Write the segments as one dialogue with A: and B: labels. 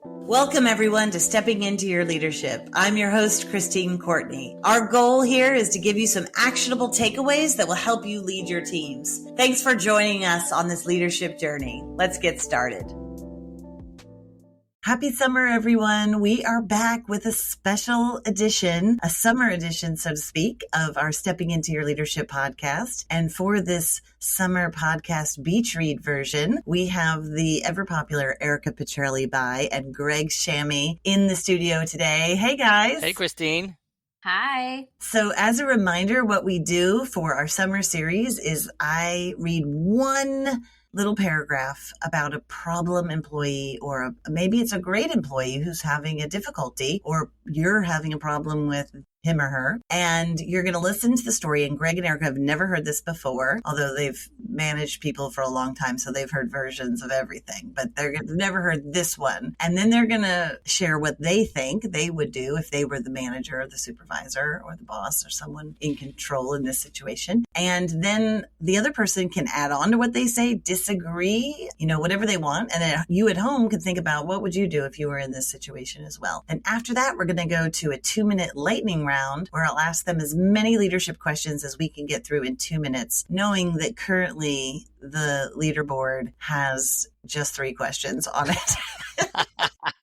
A: Welcome, everyone, to Stepping Into Your Leadership. I'm your host, Christine Courtney. Our goal here is to give you some actionable takeaways that will help you lead your teams. Thanks for joining us on this leadership journey. Let's get started. Happy summer, everyone. We are back with a special edition, a summer edition, so to speak, of our Stepping Into Your Leadership podcast. And for this summer podcast beach read version, we have the ever popular Erika Petrelli and Greg Shamie in the studio today. Hey, guys.
B: Hey, Christine.
C: Hi.
A: So as a reminder, what we do for our summer series is I read one little paragraph about a problem employee, or maybe it's a great employee who's having a difficulty, or you're having a problem with him or her, and you're going to listen to the story. And Greg and Erika have never heard this before, although they've managed people for a long time, so they've heard versions of everything, but they've never heard this one. And then they're going to share what they think they would do if they were the manager or the supervisor or the boss or someone in control in this situation. And then the other person can add on to what they say, disagree, whatever they want. And then you at home can think about, what would you do if you were in this situation as well? And after that, we're going to go to a 2-minute lightning round where I'll ask them as many leadership questions as we can get through in 2 minutes, knowing that currently the leaderboard has just 3 questions on it.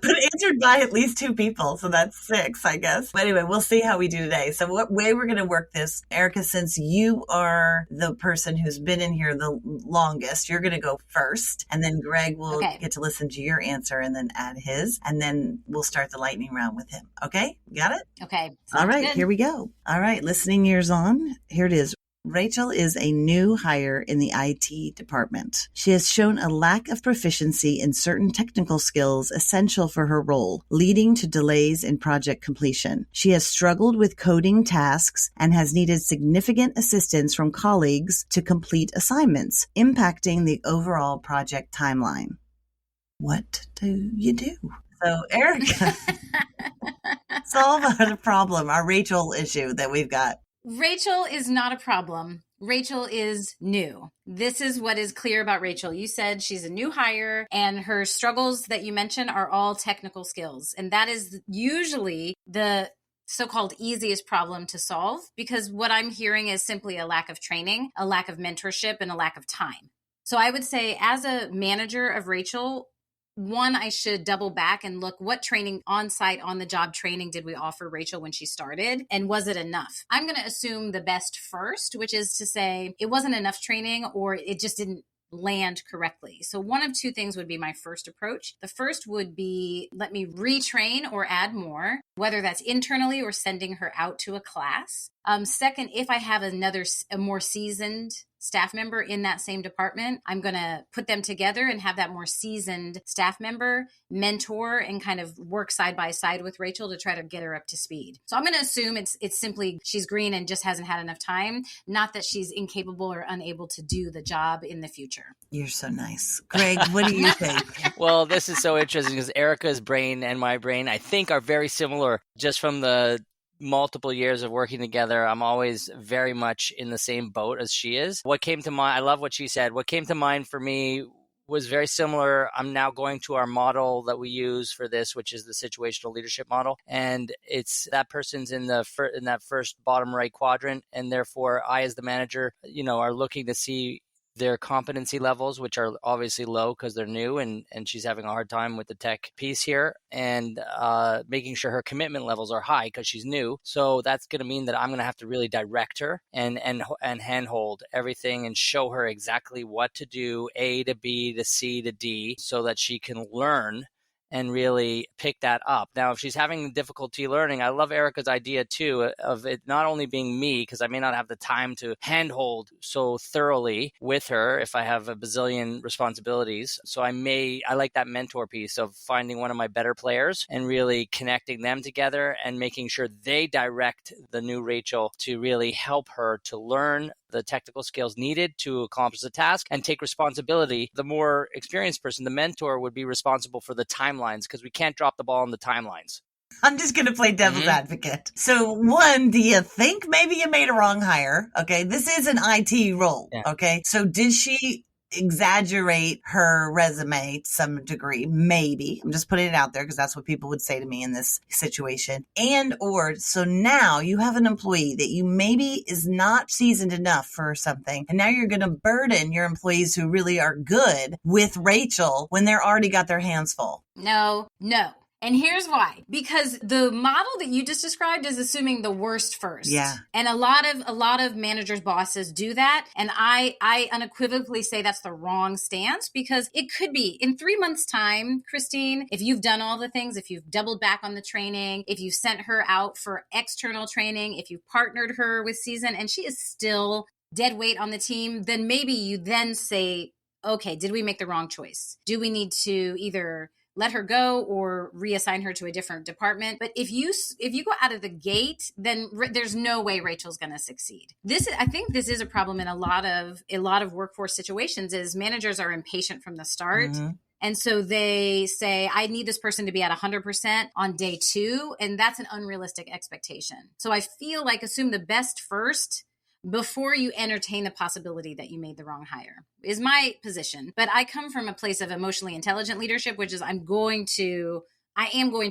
A: But answered by at least 2 people. So that's 6, I guess. But anyway, we'll see how we do today. So what way we're going to work this, Erika, since you are the person who's been in here the longest, you're going to go first. And then Greg will get to listen to your answer and then add his. And then we'll start the lightning round with him. Okay? Got it?
C: Okay.
A: All right. Good. Here we go. All right. Listening ears on. Here it is. Rachel is a new hire in the IT department. She has shown a lack of proficiency in certain technical skills essential for her role, leading to delays in project completion. She has struggled with coding tasks and has needed significant assistance from colleagues to complete assignments, impacting the overall project timeline. What do you do? So, Erika, solve the problem, our Rachel issue that we've got.
C: Rachel is not a problem. Rachel is new. This is what is clear about Rachel. You said she's a new hire and her struggles that you mentioned are all technical skills. And that is usually the so-called easiest problem to solve, because what I'm hearing is simply a lack of training, a lack of mentorship, and a lack of time. So I would say as a manager of Rachel, one, I should double back and look what training on-site, on-the-job training did we offer Rachel when she started, and was it enough? I'm going to assume the best first, which is to say it wasn't enough training or it just didn't land correctly. So one of 2 things would be my first approach. The first would be, let me retrain or add more, whether that's internally or sending her out to a class. Second, if I have a more seasoned staff member in that same department, I'm going to put them together and have that more seasoned staff member mentor and kind of work side by side with Rachel to try to get her up to speed. So I'm going to assume it's simply she's green and just hasn't had enough time, not that she's incapable or unable to do the job in the future.
A: You're so nice. Greg, what do you think?
B: Well, this is so interesting because Erika's brain and my brain, I think, are very similar just from the multiple years of working together. I'm always very much in the same boat as she is. What came to mind, I love what she said. What came to mind for me was very similar. I'm now going to our model that we use for this, which is the situational leadership model. And it's that person's in that first bottom right quadrant. And therefore, I, as the manager, are looking to see their competency levels, which are obviously low because they're new, and she's having a hard time with the tech piece here, and making sure her commitment levels are high because she's new. So that's going to mean that I'm going to have to really direct her and handhold everything and show her exactly what to do, A to B to C to D, so that she can learn and really pick that up. Now, if she's having difficulty learning, I love Erika's idea too of it not only being me, because I may not have the time to handhold so thoroughly with her if I have a bazillion responsibilities. So I like that mentor piece of finding one of my better players and really connecting them together and making sure they direct the new Rachel to really help her to learn the technical skills needed to accomplish the task and take responsibility. The more experienced person, the mentor, would be responsible for the timelines, because we can't drop the ball on the timelines.
A: I'm just going to play devil's advocate. So one, do you think maybe you made a wrong hire? Okay. This is an IT role. Yeah. Okay. So exaggerate her resume to some degree. Maybe. I'm just putting it out there because that's what people would say to me in this situation. So now you have an employee that you maybe is not seasoned enough for something. And now you're going to burden your employees who really are good with Rachel when they're already got their hands full.
C: No. And here's why. Because the model that you just described is assuming the worst first.
A: Yeah.
C: And a lot of managers, bosses do that. And I unequivocally say that's the wrong stance, because it could be in 3 months' time, Christine, if you've done all the things, if you've doubled back on the training, if you sent her out for external training, if you've partnered her with season and she is still dead weight on the team, then maybe you then say, okay, did we make the wrong choice? Do we need to either let her go or reassign her to a different department? But if you go out of the gate, then there's no way Rachel's going to succeed. I think this is a problem in a lot of workforce situations, is managers are impatient from the start. Mm-hmm. And so they say, I need this person to be at 100% on day 2. And that's an unrealistic expectation. So I feel like assume the best first before you entertain the possibility that you made the wrong hire, is my position. But I come from a place of emotionally intelligent leadership, which is I am going to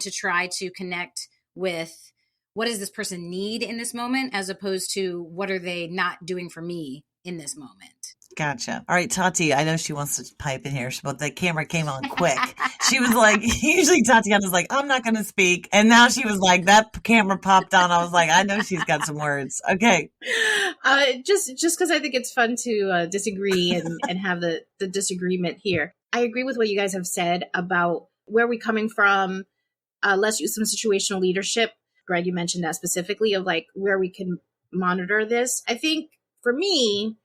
C: try to connect with what does this person need in this moment, as opposed to what are they not doing for me in this moment.
A: Gotcha. All right, Tati, I know she wants to pipe in here, but the camera came on quick. She was like, usually Tatiana's like, I'm not going to speak. And now she was like, that camera popped on. I was like, I know she's got some words. Okay.
D: Just because I think it's fun to disagree and have the disagreement here. I agree with what you guys have said about where we're coming from. Let's use some situational leadership. Greg, you mentioned that specifically, of like where we can monitor this. I think for me,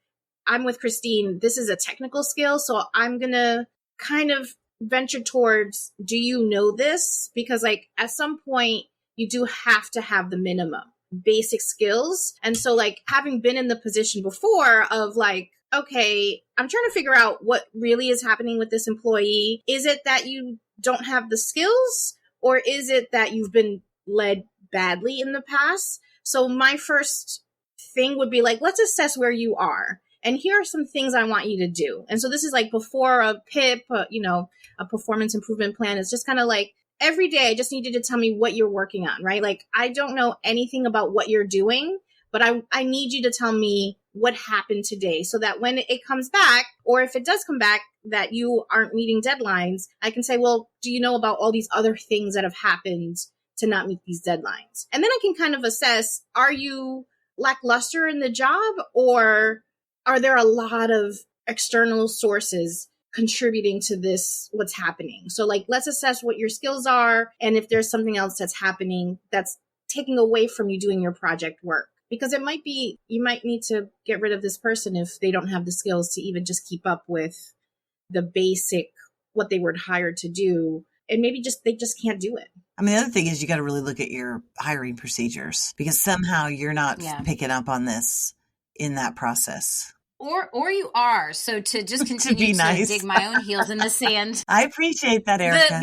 D: I'm with Christine. This is a technical skill. So I'm going to kind of venture towards, do you know this? Because like at some point you do have to have the minimum basic skills. And so like having been in the position before of like, okay, I'm trying to figure out what really is happening with this employee. Is it that you don't have the skills, or is it that you've been led badly in the past? So my first thing would be like, let's assess where you are. And here are some things I want you to do. And so this is like before a PIP, a performance improvement plan. It's just kind of like every day, I just need you to tell me what you're working on, right? Like I don't know anything about what you're doing, but I need you to tell me what happened today, so that when it comes back, or if it does come back that you aren't meeting deadlines, I can say, well, do you know about all these other things that have happened to not meet these deadlines? And then I can kind of assess, are you lackluster in the job, or are there a lot of external sources contributing to this, what's happening? So like, let's assess what your skills are, and if there's something else that's happening that's taking away from you doing your project work. Because it might be, you might need to get rid of this person if they don't have the skills to even just keep up with the basic, what they were hired to do. And maybe they just can't do it.
A: I mean, the other thing is you got to really look at your hiring procedures, because somehow you're not picking up on this in that process.
C: Or you are. So to just continue to dig my own heels in the sand.
A: I appreciate that, Erika.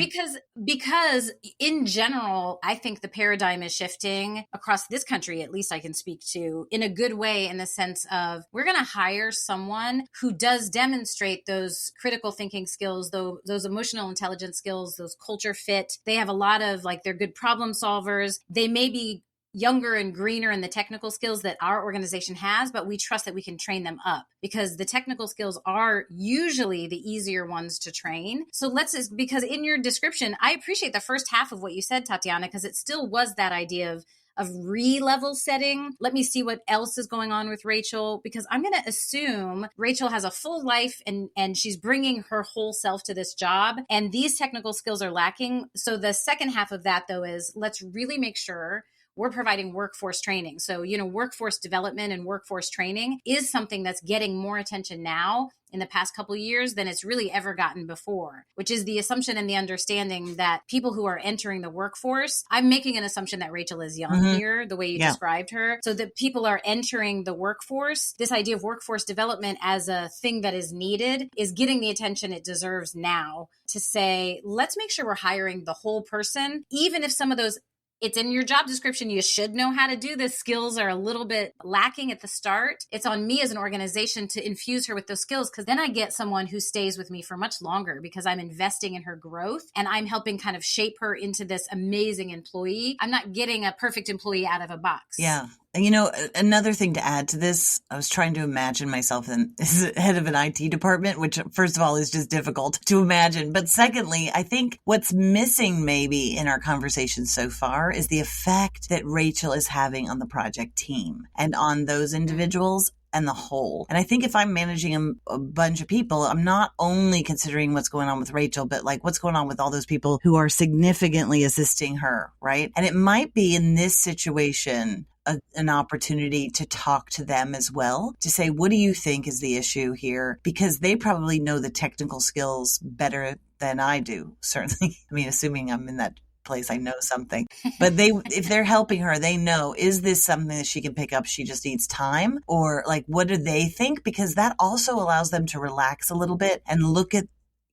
C: Because in general, I think the paradigm is shifting across this country, at least I can speak to, in a good way, in the sense of we're going to hire someone who does demonstrate those critical thinking skills, those emotional intelligence skills, those culture fit. They have a lot of they're good problem solvers. They may be younger and greener in the technical skills that our organization has, but we trust that we can train them up, because the technical skills are usually the easier ones to train. So because in your description, I appreciate the first half of what you said, Tatiana, because it still was that idea of re-level setting. Let me see what else is going on with Rachel, because I'm going to assume Rachel has a full life and she's bringing her whole self to this job, and these technical skills are lacking. So the second half of that, though, is let's really make sure we're providing workforce training. So, workforce development and workforce training is something that's getting more attention now in the past couple of years than it's really ever gotten before, which is the assumption and the understanding that people who are entering the workforce, I'm making an assumption that Rachel is young here, the way you described her. So that people are entering the workforce, this idea of workforce development as a thing that is needed is getting the attention it deserves now, to say, let's make sure we're hiring the whole person, even if some of those It's in your job description. You should know how to do this. Skills are a little bit lacking at the start. It's on me as an organization to infuse her with those skills, because then I get someone who stays with me for much longer because I'm investing in her growth and I'm helping kind of shape her into this amazing employee. I'm not getting a perfect employee out of a box.
A: Yeah. You know, another thing to add to this, I was trying to imagine myself as head of an IT department, which first of all is just difficult to imagine. But secondly, I think what's missing maybe in our conversation so far is the effect that Rachel is having on the project team and on those individuals and the whole. And I think if I'm managing a bunch of people, I'm not only considering what's going on with Rachel, but like what's going on with all those people who are significantly assisting her, right? And it might be in this situation an opportunity to talk to them as well, to say, what do you think is the issue here? Because they probably know the technical skills better than I do, certainly. I mean, assuming I'm in that place, I know something. But if they're helping her, they know, is this something that she can pick up? She just needs time? Or like, what do they think? Because that also allows them to relax a little bit and look at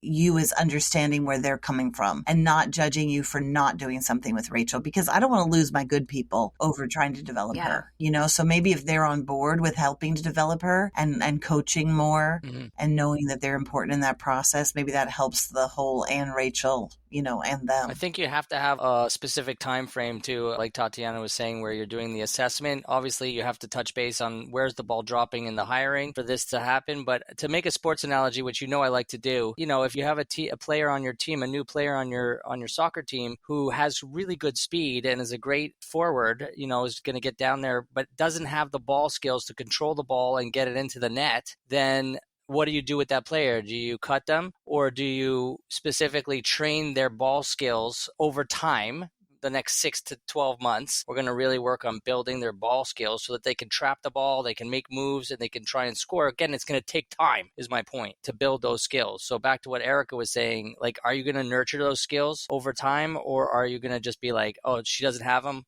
A: you as understanding where they're coming from and not judging you for not doing something with Rachel, because I don't want to lose my good people over trying to develop her, you know? So maybe if they're on board with helping to develop her and coaching more and knowing that they're important in that process, maybe that helps the whole and Rachel, you know, and them.
B: I think you have to have a specific time frame too, like Tatiana was saying, where you're doing the assessment. Obviously, you have to touch base on where's the ball dropping in the hiring for this to happen. But to make a sports analogy, which you know I like to do, you know, if you have a player on your team, a new player on your soccer team who has really good speed and is a great forward, you know, is going to get down there, but doesn't have the ball skills to control the ball and get it into the net, then what do you do with that player? Do you cut them, or do you specifically train their ball skills over time? The next 6 to 12 months, we're going to really work on building their ball skills so that they can trap the ball, they can make moves, and they can try and score. Again, it's going to take time, is my point, to build those skills. So back to what Erika was saying, like, are you going to nurture those skills over time, or are you going to just be like, oh, she doesn't have them?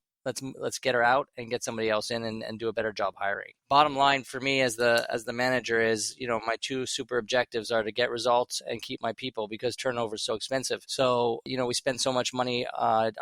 B: Let's get her out and get somebody else in and do a better job hiring. Bottom line for me as the manager is, you know, my two super objectives are to get results and keep my people, because turnover is so expensive. So, you know, we spend so much money on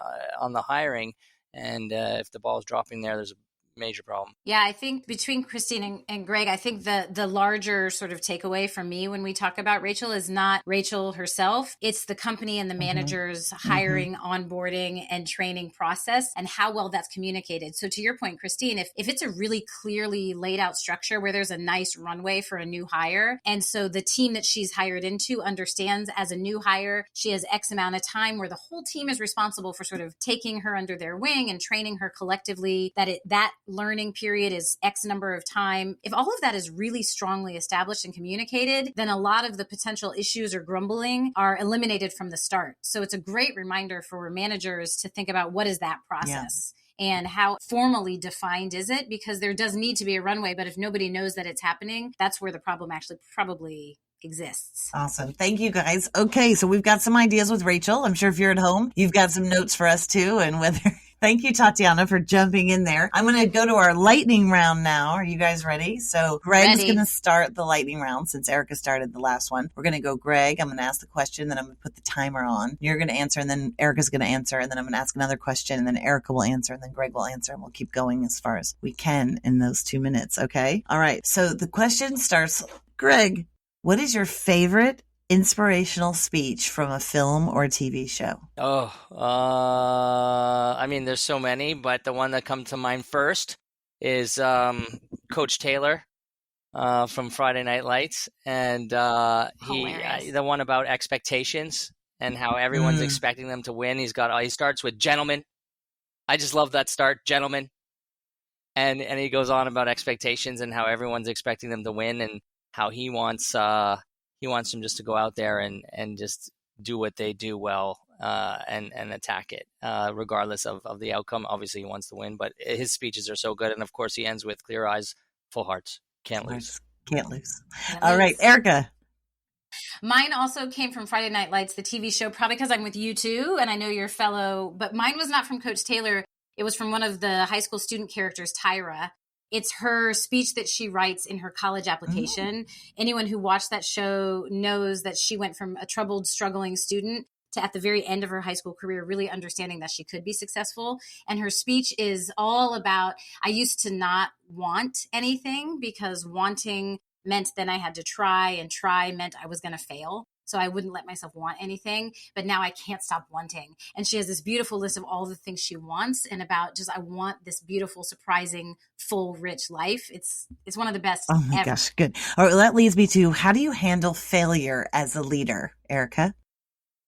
B: the hiring, and if the ball is dropping there's a major problem.
C: Yeah, I think between Christine and Greg, I think the larger sort of takeaway from me when we talk about Rachel is not Rachel herself. It's the company and the manager's hiring, onboarding, and training process and how well that's communicated. So to your point, Christine, if it's a really clearly laid out structure where there's a nice runway for a new hire, and so the team that she's hired into understands as a new hire, she has X amount of time where the whole team is responsible for sort of taking her under their wing and training her collectively, that learning period is X number of time. If all of that is really strongly established and communicated, then a lot of the potential issues or grumbling are eliminated from the start. So it's a great reminder for managers to think about what is that process and how formally defined is it, because there does need to be a runway, but if nobody knows that it's happening, that's where the problem actually probably exists.
A: Awesome. Thank you, guys. Okay, so we've got some ideas with Rachel. I'm sure if you're at home, you've got some notes for us too, and whether... Thank you, Tatiana, for jumping in there. I'm going to go to our lightning round now. Are you guys ready? So Greg's going to start the lightning round since Erika started the last one. We're going to go Greg. I'm going to ask the question, then I'm going to put the timer on. You're going to answer, and then Erika's going to answer, and then I'm going to ask another question, and then Erika will answer, and then Greg will answer, and we'll keep going as far as we can in those 2 minutes, okay? All right, so the question starts, Greg, what is your favorite inspirational speech from a film or TV show?
B: I mean, there's so many, but the one that comes to mind first is Coach Taylor from Friday Night Lights, and the one about expectations and how everyone's expecting them to win. He starts with gentlemen. I just love that start, gentlemen, and he goes on about expectations and how everyone's expecting them to win, and how he wants them just to go out there and just do what they do well and attack it, regardless of the outcome. Obviously, he wants to win, but his speeches are so good. And, of course, he ends with clear eyes, full hearts. Can't lose.
A: Can't lose. All right, Erika.
C: Mine also came from Friday Night Lights, the TV show, probably because I'm with you too, and I know you're fellow, but mine was not from Coach Taylor. It was from one of the high school student characters, Tyra. It's her speech that she writes in her college application. Anyone who watched that show knows that she went from a troubled, struggling student to at the very end of her high school career, really understanding that she could be successful. And her speech is all about, I used to not want anything because wanting meant then I had to try, and try meant I was going to fail. So I wouldn't let myself want anything, but now I can't stop wanting. And she has this beautiful list of all the things she wants and about just, I want this beautiful, surprising, full, rich life. It's one of the best
A: Oh my
C: ever.
A: gosh, good. All right, well, that leads me to, how do you handle failure as a leader, Erika?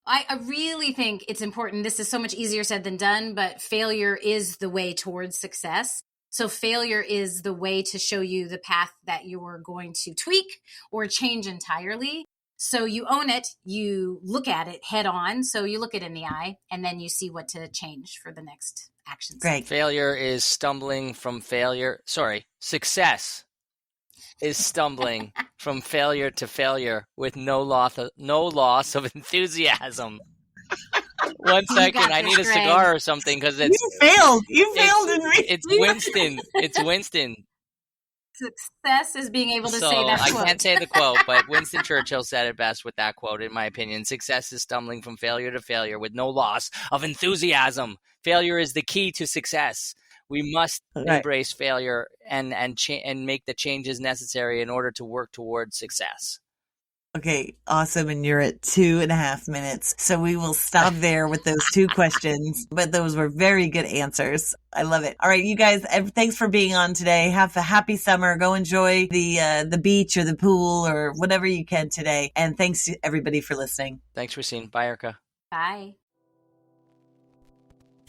C: I really think it's important. This is so much easier said than done, but failure is the way towards success. So failure is the way to show you the path that you're going to tweak or change entirely. So you own it, you look at it head on. So you look it in the eye, and then you see what to change for the next actions.
A: Greg.
B: Failure is stumbling from failure. Sorry, success is stumbling from failure to failure with no loss of enthusiasm. 1 second, I need a cigar or something because it's
A: You failed in reading.
B: It's Winston. It's Winston.
C: Success is being able to
B: So
C: say that quote.
B: I can't say the quote, but Winston Churchill said it best with that quote, in my opinion. Success is stumbling from failure to failure with no loss of enthusiasm. Failure is the key to success. We must embrace failure and make the changes necessary in order to work towards success.
A: Okay, awesome. And you're at 2.5 minutes. So we will stop there with those 2 questions. But those were very good answers. I love it. All right, you guys, thanks for being on today. Have a happy summer. Go enjoy the beach or the pool or whatever you can today. And thanks to everybody for listening.
B: Thanks, Christine. Bye, Erika.
C: Bye.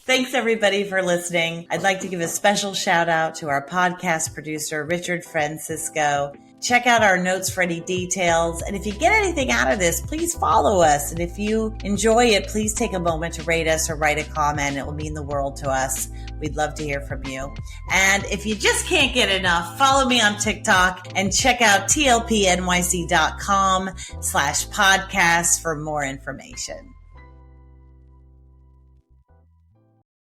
A: Thanks, everybody, for listening. I'd like to give a special shout out to our podcast producer, Richard Francisco. Check out our notes for any details. And if you get anything out of this, please follow us. And if you enjoy it, please take a moment to rate us or write a comment. It will mean the world to us. We'd love to hear from you. And if you just can't get enough, follow me on TikTok and check out tlpnyc.com/podcast for more information.